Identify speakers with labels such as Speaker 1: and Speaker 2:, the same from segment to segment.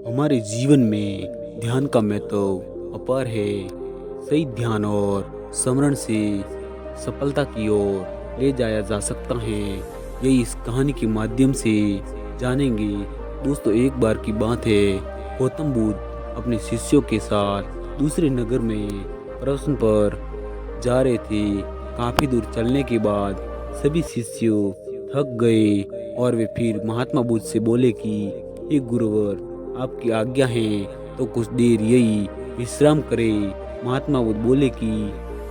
Speaker 1: हमारे जीवन में ध्यान का महत्व अपार है। सही ध्यान और स्मरण से सफलता की ओर ले जाया जा सकता है। यही इस कहानी के माध्यम से जानेंगे। दोस्तों, एक बार की बात है, गौतम बुद्ध अपने शिष्यों के साथ दूसरे नगर में प्रवचन पर जा रहे थे। काफी दूर चलने के बाद सभी शिष्य थक गए और वे फिर महात्मा बुद्ध से बोले कि हे गुरुवर, आपकी आज्ञा है तो कुछ देर यही विश्राम करें। महात्मा बुद्ध बोले कि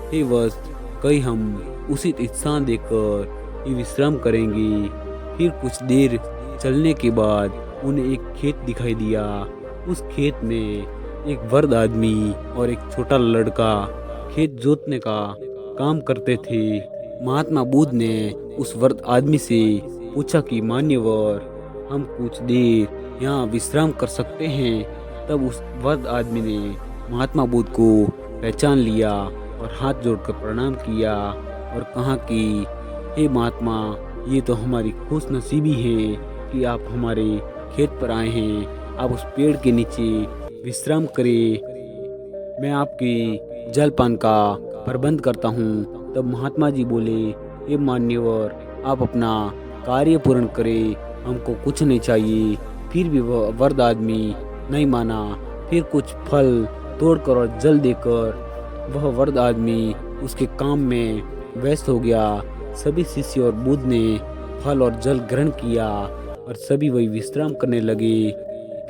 Speaker 1: हे वत्स, कहीं हम उचित स्थान देकर ये विश्राम करेंगे। फिर कुछ देर चलने के बाद उन्हें एक खेत दिखाई दिया। उस खेत में एक वृद्ध आदमी और एक छोटा लड़का खेत जोतने का काम करते थे। महात्मा बुद्ध ने उस वृद्ध आदमी से पूछा कि मान्यवर, हम कुछ देर यहाँ विश्राम कर सकते हैं। तब उस वृद्ध आदमी ने महात्मा बुद्ध को पहचान लिया और हाथ जोड़कर प्रणाम किया और कहा कि हे महात्मा, ये तो हमारी खुश नसीबी है कि आप हमारे खेत पर आए हैं। आप उस पेड़ के नीचे विश्राम करें, मैं आपके जलपान का प्रबंध करता हूँ। तब महात्मा जी बोले, हे मान्यवर, आप अपना कार्य पूर्ण करें, हमको कुछ नहीं चाहिए। फिर भी वह वृद्ध आदमी नहीं माना। फिर कुछ फल तोड़कर और जल देकर वह वृद्ध आदमी उसके काम में व्यस्त हो गया। सभी शिष्य और बुद्ध ने फल और जल ग्रहण किया और सभी वही विश्राम करने लगे।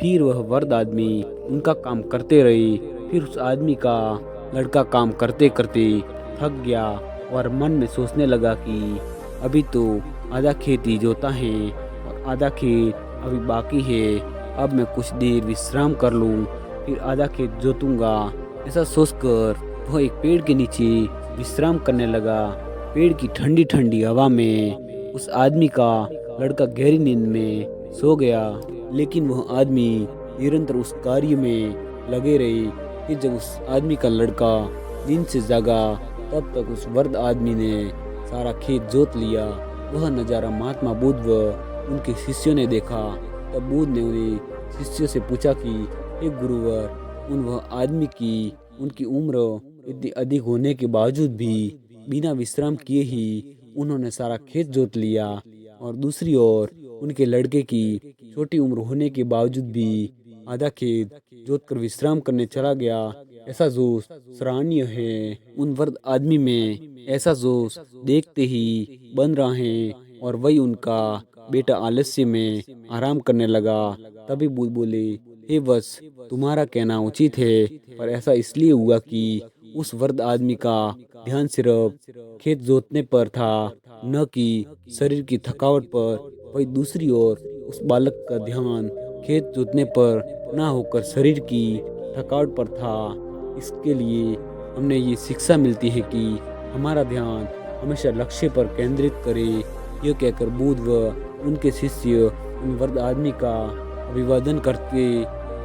Speaker 1: फिर वह वृद्ध आदमी उनका काम करते रहे। फिर उस आदमी का लड़का काम करते करते थक गया और मन में सोचने लगा कि अभी तो आधा खेत ही जोता है और आधा खेत अभी बाकी है। अब मैं कुछ देर विश्राम कर लूं, फिर आधा खेत जोतूंगा। ऐसा सोचकर वह एक पेड़ के नीचे विश्राम करने लगा। पेड़ की ठंडी ठंडी हवा में उस आदमी का लड़का गहरी नींद में सो गया। लेकिन वह आदमी निरंतर उस कार्य में लगे रहे। फिर जब उस आदमी का लड़का नींद से जागा, तब तक उस वृद्ध आदमी ने सारा खेत जोत लिया। वह नज़ारा महात्मा बुद्ध व उनके शिष्यों ने देखा। तब बुद्ध ने उन्हें शिष्यों से पूछा कि हे गुरुवर, वह आदमी की उनकी उम्र इतनी अधिक होने के बावजूद भी बिना विश्राम किए ही उन्होंने सारा खेत जोत लिया, और दूसरी ओर उनके लड़के की छोटी उम्र होने के बावजूद भी आधा खेत जोत कर विश्राम करने चला गया। ऐसा जोश सराहनीय है। उन वृद्ध आदमी में ऐसा जोश देखते ही बन रहा है, और वही उनका बेटा आलस्य में आराम करने लगा। तभी बुद्ध बोले, हे वत्स, तुम्हारा कहना उचित है, पर ऐसा इसलिए हुआ कि उस वृद्ध आदमी का ध्यान सिर्फ खेत जोतने पर था, न कि शरीर की थकावट पर। वही दूसरी ओर उस बालक का ध्यान खेत जोतने पर न होकर शरीर की थकावट पर था। इसके लिए हमने ये शिक्षा मिलती है कि हमारा ध्यान हमेशा लक्ष्य पर केंद्रित करे। यह कहकर बुद्ध व उनके शिष्य उन वृद्ध आदमी का अभिवादन करते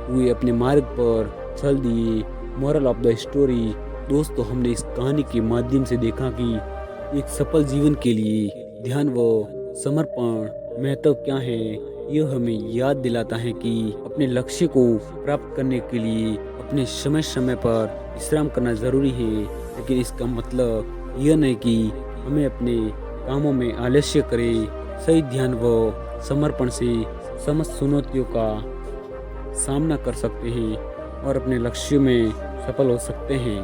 Speaker 1: हुए अपने मार्ग पर चल दिए। मोरल ऑफ द स्टोरी, दोस्तों, हमने इस कहानी के माध्यम से देखा कि एक सफल जीवन के लिए ध्यान व समर्पण महत्व क्या है। यह हमें याद दिलाता है कि अपने लक्ष्य को प्राप्त करने के लिए अपने समय समय पर विश्राम करना जरूरी है। लेकिन इसका मतलब यह नहीं कि हमें अपने कामों में आलस्य करें। सही ध्यान व समर्पण से समस्त चुनौतियों का सामना कर सकते हैं और अपने लक्ष्य में सफल हो सकते हैं।